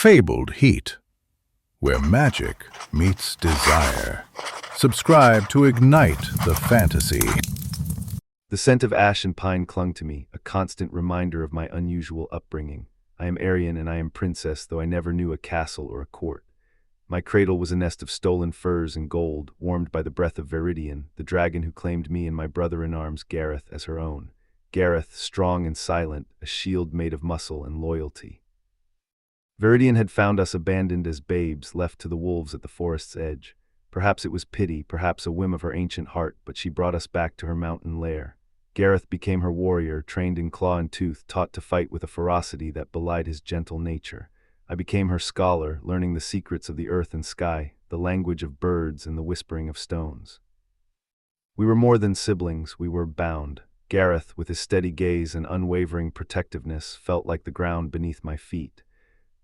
fabled heat, where magic meets desire. Subscribe to ignite the fantasy. The scent of ash and pine clung to me, a constant reminder of my unusual upbringing. I am Aryan and I am princess, though I never knew a castle or a court. My cradle was a nest of stolen furs and gold, warmed by the breath of Viridian, the dragon who claimed me and my brother-in-arms Gareth as her own. Gareth, strong and silent, a shield made of muscle and loyalty. Viridian had found us abandoned as babes, left to the wolves at the forest's edge. Perhaps it was pity, perhaps a whim of her ancient heart, but she brought us back to her mountain lair. Gareth became her warrior, trained in claw and tooth, taught to fight with a ferocity that belied his gentle nature. I became her scholar, learning the secrets of the earth and sky, the language of birds and the whispering of stones. We were more than siblings, we were bound. Gareth, with his steady gaze and unwavering protectiveness, felt like the ground beneath my feet.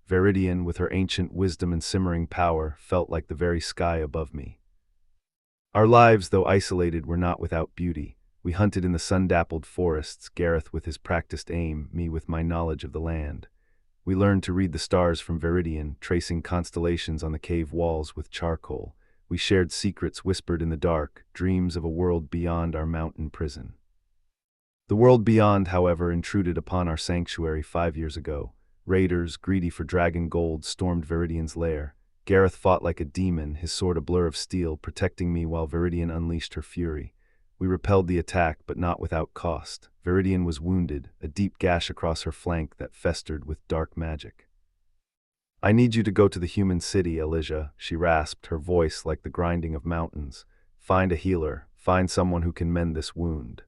Viridian, with her ancient wisdom and simmering power, felt like the very sky above me. Our lives, though isolated, were not without beauty. We hunted in the sun-dappled forests, Gareth with his practiced aim, me with my knowledge of the land. We learned to read the stars from Viridian, tracing constellations on the cave walls with charcoal. We shared secrets whispered in the dark, dreams of a world beyond our mountain prison. The world beyond, however, intruded upon our sanctuary 5 years ago. Raiders, greedy for dragon gold, stormed Viridian's lair. Gareth fought like a demon, his sword a blur of steel, protecting me while Viridian unleashed her fury. We repelled the attack, but not without cost. Viridian was wounded, a deep gash across her flank that festered with dark magic. "I need you to go to the human city, Elijah," she rasped, her voice like the grinding of mountains. "Find a healer, find someone who can mend this wound."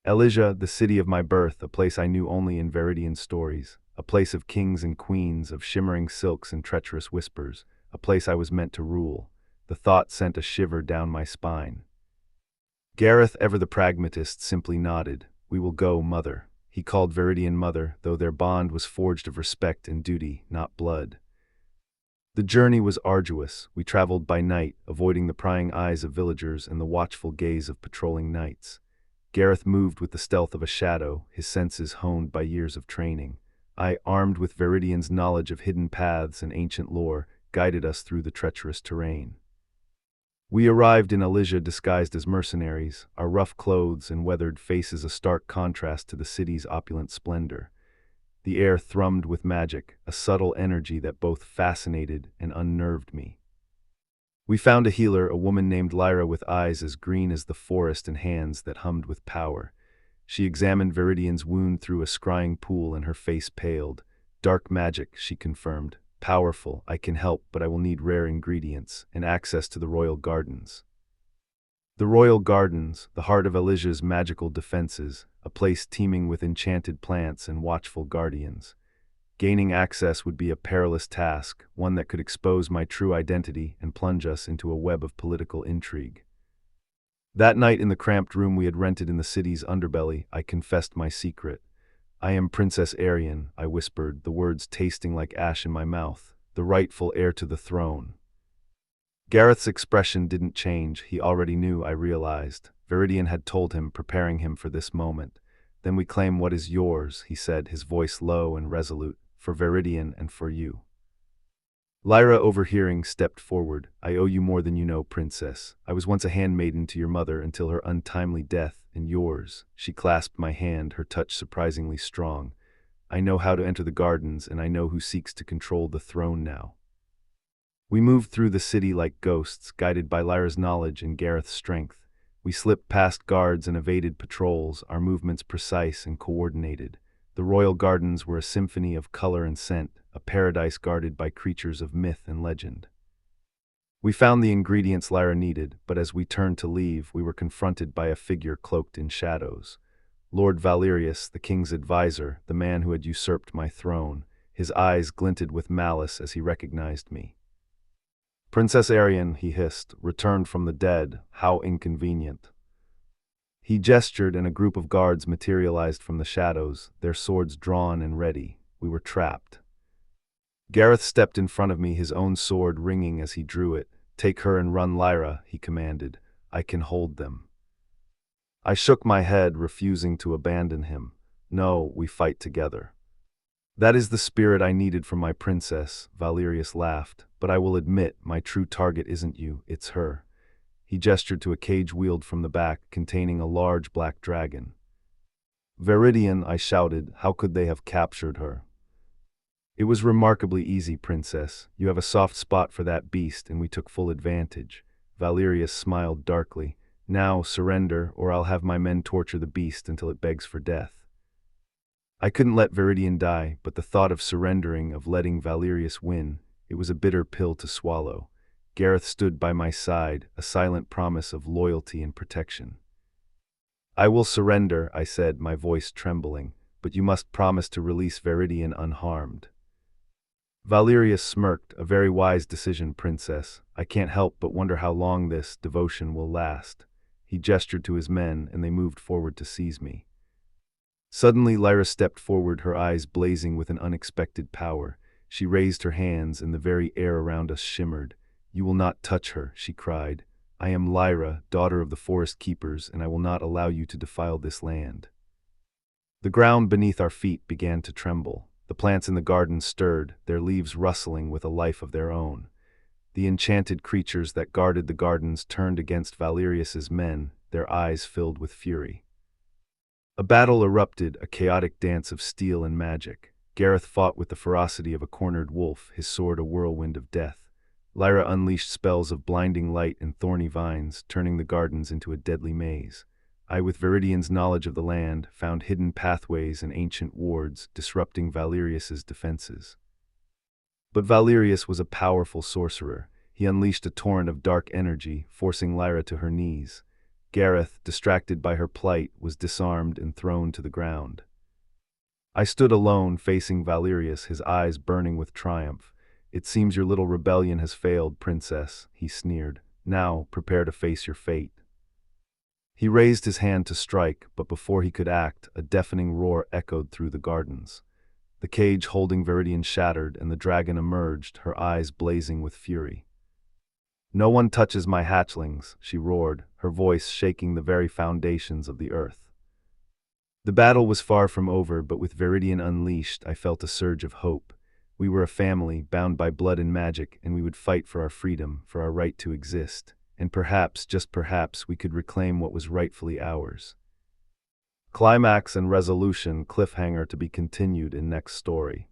Elijah, the city of my birth, a place I knew only in Viridian stories. A place of kings and queens, of shimmering silks and treacherous whispers, a place I was meant to rule. The thought sent a shiver down my spine. Gareth, ever the pragmatist, simply nodded. "We will go, mother." He called Viridian mother, though their bond was forged of respect and duty, not blood. The journey was arduous. We traveled by night, avoiding the prying eyes of villagers and the watchful gaze of patrolling knights. Gareth moved with the stealth of a shadow, his senses honed by years of training. I, armed with Viridian's knowledge of hidden paths and ancient lore, guided us through the treacherous terrain. We arrived in Elijah disguised as mercenaries, our rough clothes and weathered faces a stark contrast to the city's opulent splendor. The air thrummed with magic, a subtle energy that both fascinated and unnerved me. We found a healer, a woman named Lyra with eyes as green as the forest and hands that hummed with power. She examined Viridian's wound through a scrying pool and her face paled. "Dark magic," she confirmed. "Powerful, I can help, but I will need rare ingredients and access to the royal gardens." The royal gardens, the heart of Elijah's magical defenses, a place teeming with enchanted plants and watchful guardians. Gaining access would be a perilous task, one that could expose my true identity and plunge us into a web of political intrigue. That night in the cramped room we had rented in the city's underbelly, I confessed my secret. "I am Princess Aryan," I whispered, the words tasting like ash in my mouth, "the rightful heir to the throne." Gareth's expression didn't change. He already knew, I realized. Viridian had told him, preparing him for this moment. "Then we claim what is yours," he said, his voice low and resolute, "for Viridian and for you." Lyra, overhearing, stepped forward. "I owe you more than you know, princess. I was once a handmaiden to your mother until her untimely death, and yours." She clasped my hand, her touch surprisingly strong. "I know how to enter the gardens, and I know who seeks to control the throne now." We moved through the city like ghosts, guided by Lyra's knowledge and Gareth's strength. We slipped past guards and evaded patrols, our movements precise and coordinated. The royal gardens were a symphony of color and scent, a paradise guarded by creatures of myth and legend. We found the ingredients Lyra needed, but as we turned to leave, we were confronted by a figure cloaked in shadows. Lord Valerius, the king's advisor, the man who had usurped my throne. His eyes glinted with malice as he recognized me. "Princess Aryan," he hissed, "returned from the dead. How inconvenient." He gestured and a group of guards materialized from the shadows, their swords drawn and ready. We were trapped. Gareth stepped in front of me, his own sword ringing as he drew it. "Take her and run, Lyra," he commanded. "I can hold them." I shook my head, refusing to abandon him. "No, we fight together." That is the spirit I needed from my princess, Valerius laughed, but I will admit my true target isn't you, it's her. He gestured to a cage wheeled from the back containing a large black dragon. Viridian, I shouted, how could they have captured her? It was remarkably easy, princess. You have a soft spot for that beast, and we took full advantage. Valerius smiled darkly. Now, surrender, or I'll have my men torture the beast until it begs for death. I couldn't let Viridian die, but the thought of surrendering, of letting Valerius win, it was a bitter pill to swallow. Gareth stood by my side, a silent promise of loyalty and protection. I will surrender, I said, my voice trembling, but you must promise to release Viridian unharmed. Valerius smirked, a very wise decision, princess. I can't help but wonder how long this devotion will last. He gestured to his men, and they moved forward to seize me. Suddenly Lyra stepped forward, her eyes blazing with an unexpected power. She raised her hands, and the very air around us shimmered. You will not touch her, she cried. I am Lyra, daughter of the forest keepers, and I will not allow you to defile this land. The ground beneath our feet began to tremble. The plants in the garden stirred, their leaves rustling with a life of their own. The enchanted creatures that guarded the gardens turned against Valerius's men, their eyes filled with fury. A battle erupted, a chaotic dance of steel and magic. Gareth fought with the ferocity of a cornered wolf, his sword a whirlwind of death. Lyra unleashed spells of blinding light and thorny vines, turning the gardens into a deadly maze. I, with Viridian's knowledge of the land, found hidden pathways and ancient wards, disrupting Valerius's defenses. But Valerius was a powerful sorcerer. He unleashed a torrent of dark energy, forcing Lyra to her knees. Gareth, distracted by her plight, was disarmed and thrown to the ground. I stood alone, facing Valerius, his eyes burning with triumph. It seems your little rebellion has failed, princess, he sneered. Now, prepare to face your fate. He raised his hand to strike, but before he could act, a deafening roar echoed through the gardens. The cage holding Viridian shattered, and the dragon emerged, her eyes blazing with fury. No one touches my hatchlings, she roared, her voice shaking the very foundations of the earth. The battle was far from over, but with Viridian unleashed, I felt a surge of hope. We were a family, bound by blood and magic, and we would fight for our freedom, for our right to exist. And perhaps, just perhaps, we could reclaim what was rightfully ours. Climax and resolution, cliffhanger to be continued in next story.